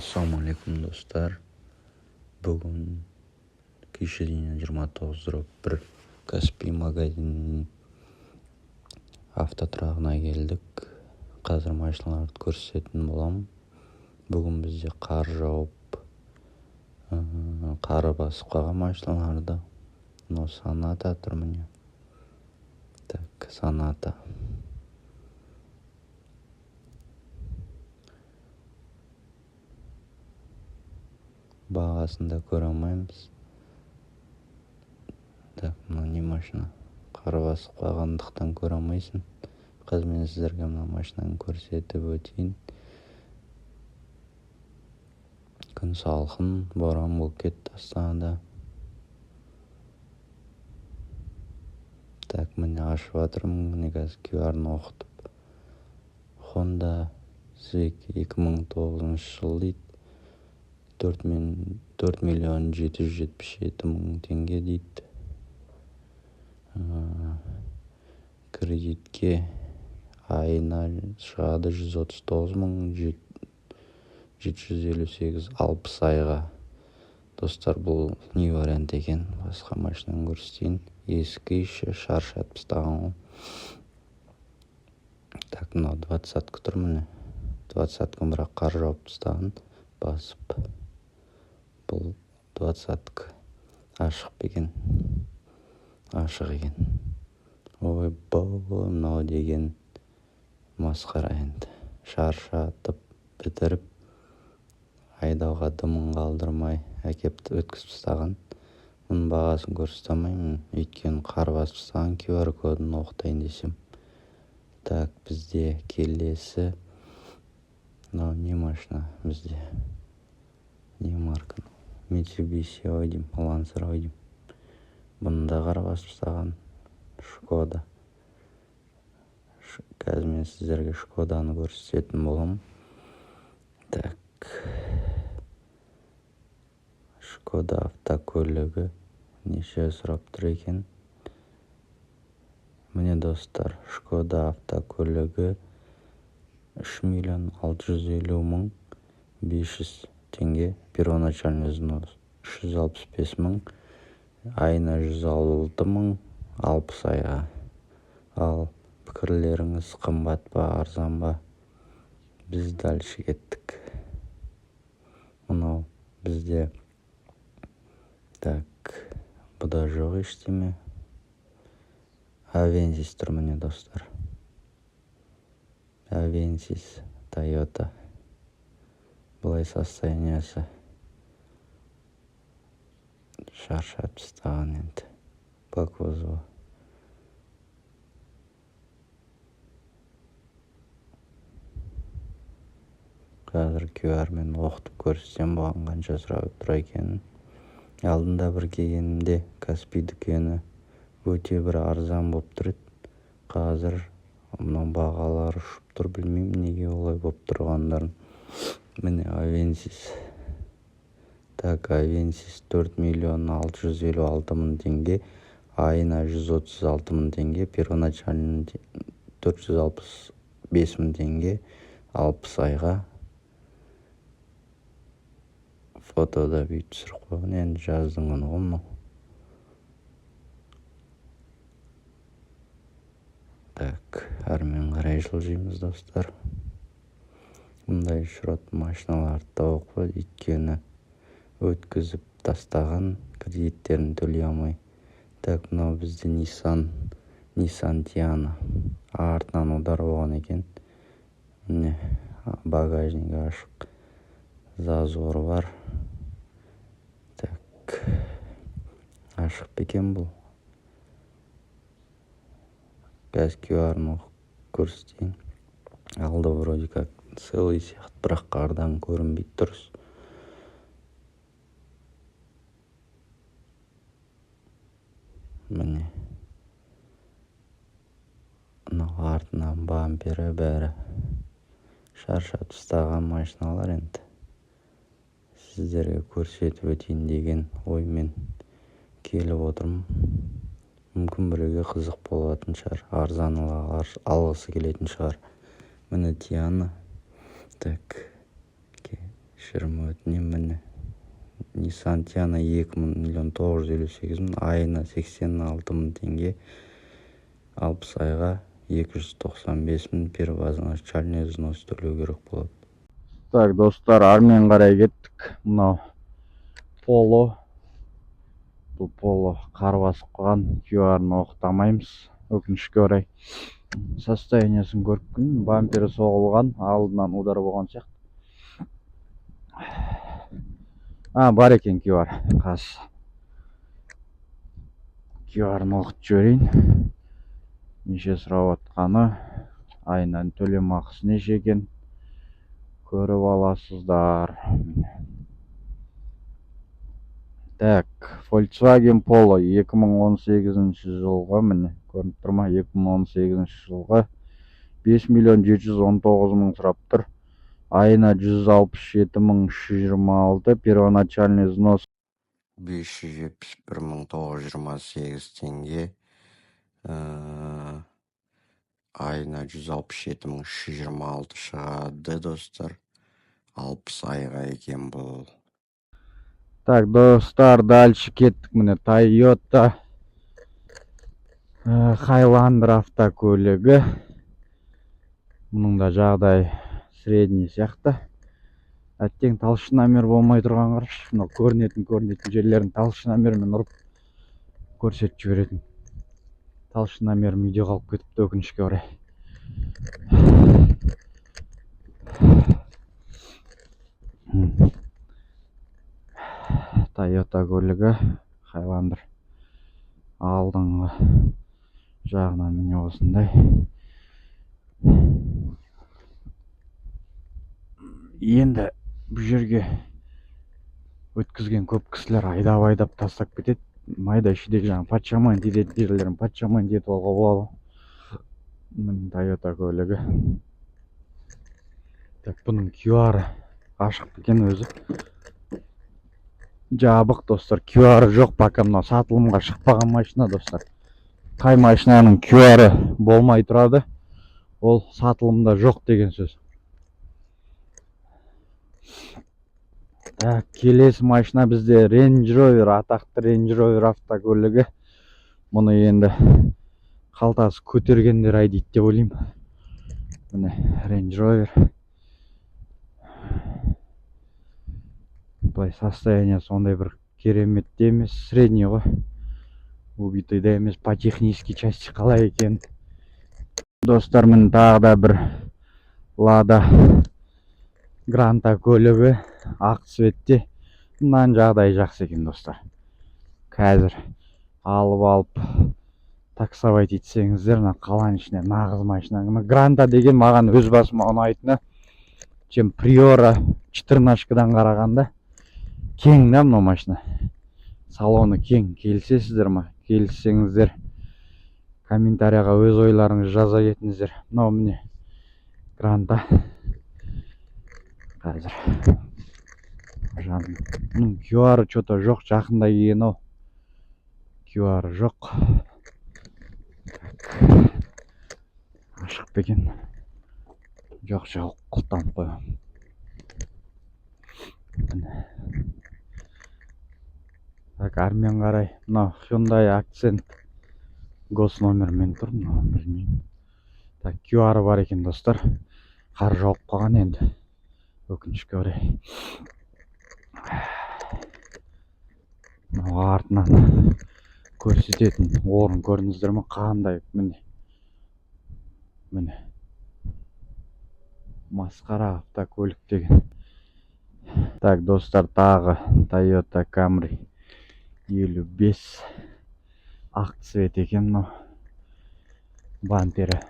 Ассалаумағалейкум достар. Бүгін кешеден 29/1 Каспий магазинінің автотұрағына келдік. Қазір машиналарды көрсететін боламын. Бүгін бізде қар жауып, қары басып қалған машиналарды. Саната тұр міне. Саната. Бағасын да көре алмаймыз. Мына не машина? Қар басып қалғандықтан көре алмайсың. Қазір мен сіздерге мына машинаны көрсетіп өтейін. Күн салқын, боран болып кетті Астанада. Міне ашып жатырмын. Міне қазір QR-ны оқытып. Honda Civic 2009 жыл дейді. 4.777.000 теңге дейді. Кредитке айына шығады 139.758 60 айға. Достар, бұл не вариант екен. Басқа машинаны көрсетейін. Ескі еще шаршатып тастаған ғой. Мынау 20-ка тұр міне. 20-ка бірақ қар жауып тастаған. Басып. Бұл 20-ка. Ашық екен. Ашық екен. Ой, мынау деген масқара енді. Шаршатып бітіріп, айдауға дымын қалдырмай әкеп өткізіп тастаған. Мұның бағасын көрсете алмаймын. Өйткені қар басып тастаған. QR кодын оқытайын десем. Бізде келесі. Мынау не машина бізде? Не марка? Mitsubishi ойдым, Lancer ойдым. Бұны да қар басып тастаған. Шкода. Қазір мен сіздерге Шкоданы көрсететін боламын. Шкода автокөлігі неше сұрап тұр екен. Міне достар, Шкода автокөлігі 3.650.500 теңге. Первоначальный взнос 365.000, айына 106.000 60 айға. Ал пікірлеріңіз қымбат па, арзан ба? Біз дальше кеттік. Мынау бізде бұда жоқ ештеме. Avensis тұр міне достар. Avensis Toyota. Бұлай состояниясы. Шаршатып тастаған енді. По кузову. Қазір QR-мен оқытып көрсетсем бұған қанша сұрап тұр екенін. Алдында бір келгенімде Каспий дүкені өте бір арзан болып тұр еді. Қазір мынау бағалар ұшып тұр, білмеймін неге олай болып тұрғандарын. Міне Avensis. Avensis 4.656.000 теңге, айына 136.000 теңге, первоначальный 465.000 теңге, 60 айға. Фотода бүйтіп түсіріп қойған, енді жаздың күні ғой мынау. Әрмен қарай жылжимыз достар. Мұндай шрот машиналарды да оқып, өйткені өткізіп тастаған, кредиттерін төлей алмай. Мынау бізде Nissan Tiana. Артынан удар болған екен. Міне багажник ашық. Зазор бар. Ашық екен бұл. Қазір QR-ны көрсетейін. Алды вроде как целый сияқты, бірақ қардан көрінбейді дұрыс. Міне. Мынау артынан бампері бәрі. Шаршатып тастаған машиналар енді. Сіздерге көрсетіп өтейін деген оймен келіп отырмын. Мүмкін біреуге қызық болатын шығар, арзанылар алғысы келетін шығар. Міне Tiana. кешірім өтінемін. Міне Nissan Tiana 2.958.000, айына 86.000 теңге, 60 айға 295.000 первоначальный взнос төлеу керек болады. Так, достар, армен қарай кеттік. Мынау Polo. Бұл Polo қар басып қалған, QR-ны оқытамаймыз, өкінішке орай. Состояниясын көріп күн, бампері соғылған, алдынан удар болған сияқты. Бар екен QR, қаз. QR-ны оқытып жіберейін. Неше сұрап отқаны, айынан төлем ақысы неше екен, көріп аласыздар. Так, Volkswagen Polo 2018 жылғы, міне, көрініп тұр ма, 2018 жылғы 5.719.000 сұрап тұр. Айына 167.326, первоначальный взнос 571.928 теңге, айына 167.326 шығады, достар. 60 айға екен бұл. Так, достар, дальше кеттік. Міне Toyota Highlander автокөлігі. Мұның да жағдай средний сияқты. Әттең талшы номер болмай тұрған қараш. Мынау көрінетін жерлерін талшы номермен ұрып көрсетіп жіберетін. Талшы номерім үйде қалып кетіпті, өкінішке орай. Toyota көлігі Highlander. Алдыңғы жағынан міне осындай. Енді бұл жерге өткізген көп кісілер айдап тастап кетеді. Майда шидек жаңа патшамайын дедетін жерлерін патшамайын детіп алға болады. Міне Toyota көлігі. Так, бұның QR ашық екен өзі. Жабық, достар, QR жоқ, пока мына сатылымға шықпаған машина, достар. Қай машинаның QR болмай тұрады, ол сатылымда жоқ деген сөз. Так, келесі машина бізде Range Rover, атақты Range Rover автокөлігі. Мұны енді қалтасы көтергендер айдейді деп ойлаймын. Міне Range Rover. Бұлай состояние сондай бір кереметте емес, средний ғой. Убитойда емес, по технический части қалай екен. Достар, міне тағы да бір Lada Granta көлігі, ақ цветте. Мұнан жағдай жақсы екен, достар. Қазір алып таксовать етсеңіздер, қаланың ішіне нағыз машина. Granta деген маған өз басыма ұнайтыны, чем Priora 14-дан қарағанда кең да мына машина. Салоны кең. Келісесіздер ма? Келіссеңіздер комментарияға өз ойларыңызды жаза кетіңіздер. Мынау міне Granta. Қазір мұның QR что-то жоқ, жақында келген ау. QR жоқ. Ашық бекен. Жоқ, құлтанып қойған. Так, армен қарай. Мынау Hyundai Accent гос номермен тұр, білмеймін. Так, QR бар екен, достар. Қар жауып қалған енді, өкінішке орай. Артынан көрсететін орын көрдіңіздер ме? Қандай, міне. Масқара автокөлік деген. Так, достар, тағы Toyota Camry 55. Ақ цвет екен мынау. Бампері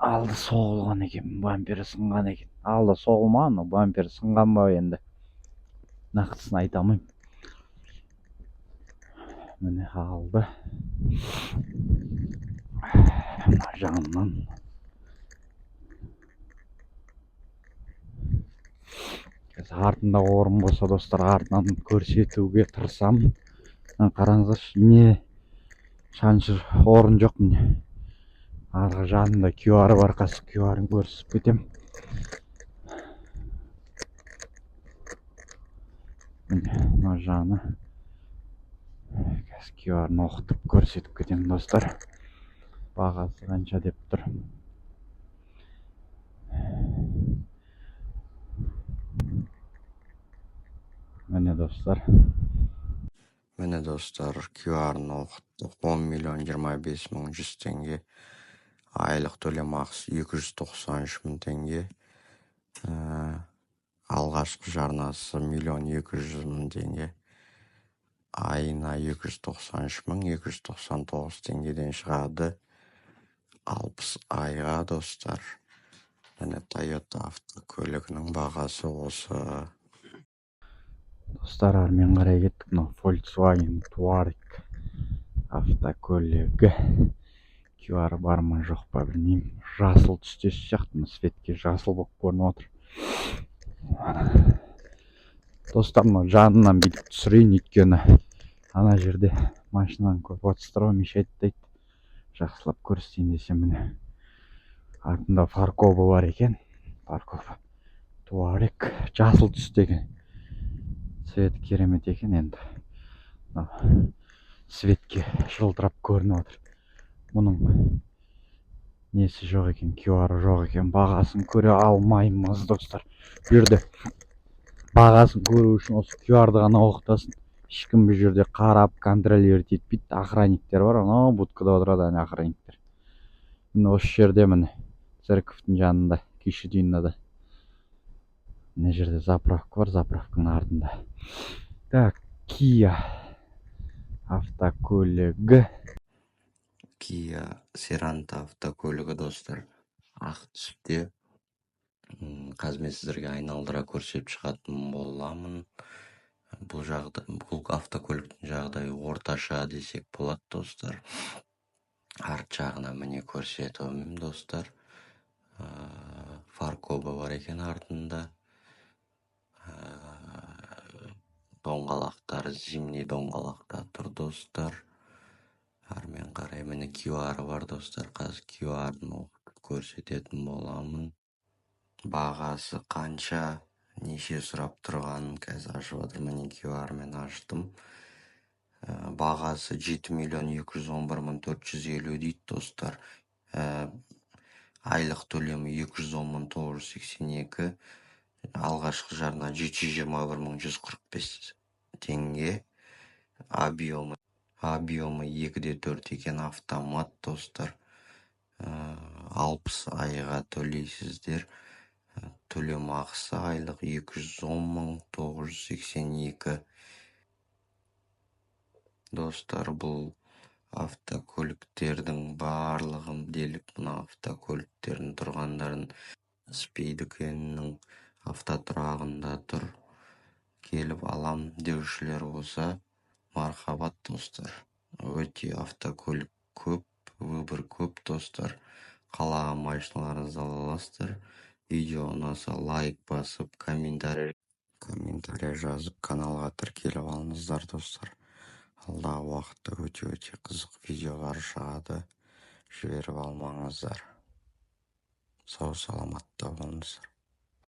алды соғылған екен, бампері сынған екен. Алды соғылмаған, но бампері сынған ба енді. Нақтысын айтамайым. Міне алды. Жағынан. Артында орын болса, достар, артынан көрсетуге тырысам. Қараңыздаршы, не шаншыр орын жоқ міне. Арғы жанында QR бар, қасы QR-ын көрсіп кетем. мына жағына қазір QR-ны оқытып көрсетіп кетемін достар. Бағасы қанша деп тұр. Міне достар. QR-ны оқыттық. 10.025.100 теңге. Айлық төлем ақысы 293.000 теңге. Алғашқы жарнасы 1.200.000 теңге. Айына 293.299 теңгеден шығады. 60 айға достар. Міне Toyota автокөлігінің бағасы осы. Достар, армен қарай кеттік. Volkswagen Touareg автокөлігі. QR бар ма жоқ па білмеймін. Жасыл түсте сияқты, светке жасыл болып көрініп отыр. Достар, жанынан бүйтіп түсірейін, өйткені ана жерде машинаны көп отыстыру мешайт дейді. Жақсылап көрсетейін десем, міне артында фаркобы бар екен. Фаркоб Touareg жасыл түстеген. Цвет керемет екен енді. Светке жылтырап көрініп отыр. Мұның несі жоқ екен, QR жоқ екен. Бағасын көре алмаймыз достар. Бұл жерде бағасын көру үшін осы QR-ды ғана оқытасын. Ешкім бұл жерде қарап контролировать етпейді. Охранниктер бар, анау будкада отырады охранниктер. Міне осы жерде міне церковьтің жанында, күйші дүйінада. Мына жерде заправка бар, заправканың артында. Так, Kia автокөлігі. Kia Sorento автокөлігі достар. Ақ түсте. Қазір мен сіздерге айналдыра көрсетіп шығатын боламын. Бұл автокөліктің жағдайы орташа десек болады достар. Арт жағына міне көрсетемін достар. Фаркобы бар екен артында. Доңғалақтар, зимний доңғалақта тұр достар. Армен қарай міне QR бар достар. Қазір QR-ны көрсететін боламын. Бағасы қанша, неше сұрап тұрғанын қазір ашып отыр. Міне QR-мен аштым. Бағасы 7.211.450 дейді достар. Айлық төлемі 210.982. Алғашқы жарна 721.145 теңге. Объемы 2/4 екен, автомат достар. 60 айға төлейсіздер. Төлем ақысы айлық 210.982. Достар, бұл автокөліктердің барлығын делік, мына автокөліктердің тұрғандарын спей дүкенінің автотұрағында тұр. Келіп алам деушілер болса, мархабат достар. Өте автокөлік көп, выбор көп достар. Қалаған машиналарыңызды ала аласыздар. Видео ұнаса лайк басып, комментарий жазып, каналға тіркеліп алыңыздар достар. Алдағы уақытта өте қызық видеолар шығады. Жіберіп алмаңыздар. Сау саламатта болыңыздар.